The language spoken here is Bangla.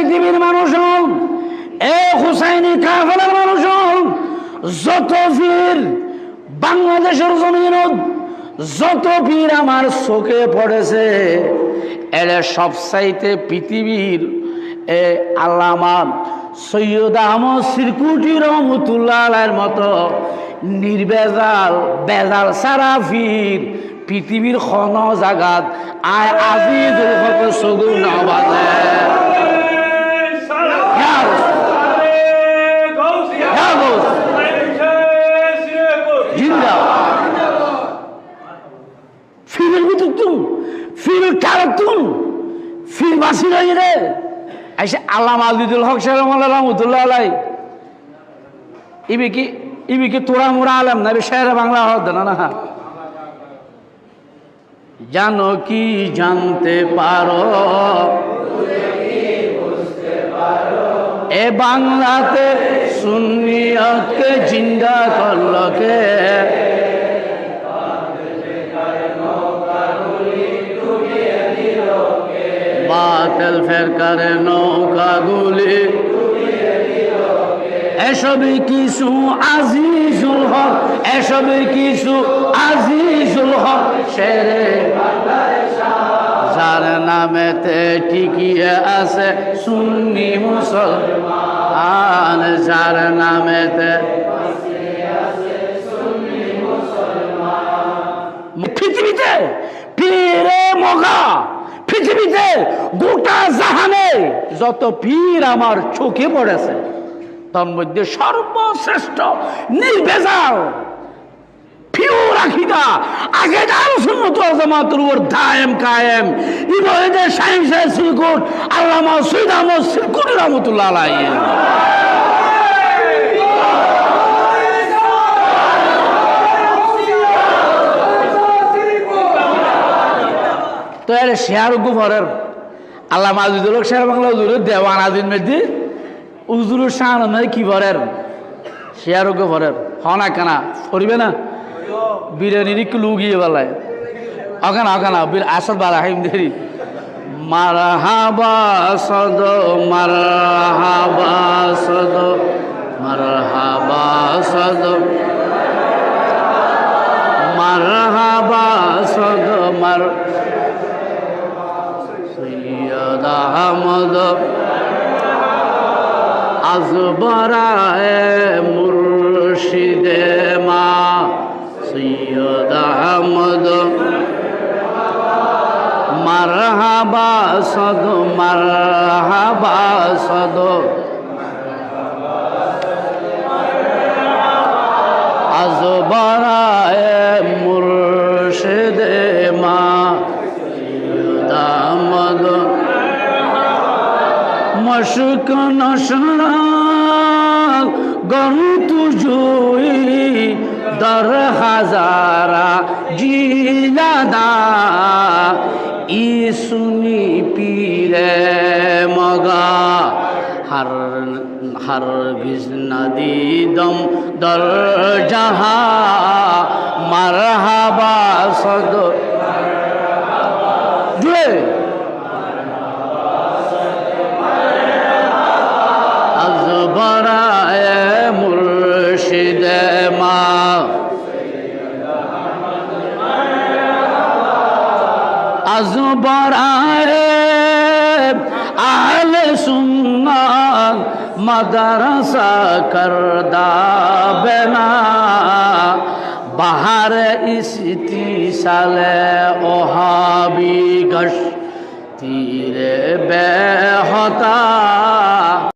পৃথিবীর মানুষ হন, এ হুসাইনি কাফেলার মানুষ হন, যত পীর বাংলাদেশের জমিনত যত পীর আমার চোখে পড়েছে, এরা সব চাইতে পৃথিবীর আল্লামা সৈয়দ আহমদ সিরকুটি রহমতুল্লাহ আলাইহির মতো নির্বেজাল বেজাল সারা পীর পৃথিবীর খন জাগাত আয় আজিজুল হক সগুন নবাজে। ফিরের ভিতর তুম ফিরের কারক তুম ফির বাসি রয়ে রে আইসে আল্লামা আজিজুল হক সাহেব রহমতুল্লাহ আলাই ইবি কি তোরা মোরা আলাম না শেরে বাংলা হদ না না। জানো কি জানতে পারো এ বাংলাতে সুন্নিয়তকে জিন্দা করলো কে? বাতিল ফেরকার নৌকাগুলি এসবই কিছু আজিজুল হক, এসবই কিছু আজিজুল হক শেরে যার নামেতে টিকিয়ে আছে সুন্নি মুসলমান, যার নামেতে পৃথিবীতে পীরে মগা, পৃথিবীতে গোটা জাহানে যত পীর আমার চোখে পড়েছে তার মধ্যে সর্বশ্রেষ্ঠ নির্ভেজাল পিওর আকীদা আগেদার সুন্নাত ওয়াল জামাতের উপর দায়েম কায়েম ইবনে শাইখ সিরকুট আল্লামা সৈয়দ আহমদ সিরকুটি রহমাতুল্লাহ আলাইহি। তো এর শেয়ার গুফরের আল্লামা আজিজুল হক শের বাংলা হুজুরের দেওয়ান আজিন মেদি উজুরুর শান কি ভরের শেয়ার গুফরের হনা কানা ফরিবে না বিরিয়ানির একটু লুগিয়ে বেলায় অখানা অখানা বীর আসল বালা হাইম দেরি মারহাবা সদ মারহাবা সদ মারহাবা সদ মারহাবা সদ মার সৈয়দ আহমদ আজবরায়ে মুর্শিদে মা সৈয়দ আহমদ মারহাবা সদ মারহাবা সদ আজবরায়ে মুর্শিদে মা সৈয়দ আহমদ মশক নশরা গরু জুই দর হাজারা জিলাদা ই সুনি পীরে মগা হর হর বিজনাদি দম দর জাহা মারহাবা সদ জুয়ে আজবরায়ে মুর্শিদে মা আজবরায়ে আহলে সুন্নাত মাদ্রাসা করদা বেনা বাহার ইস্তিসালে ওহাবি গশ তীরে বেহতা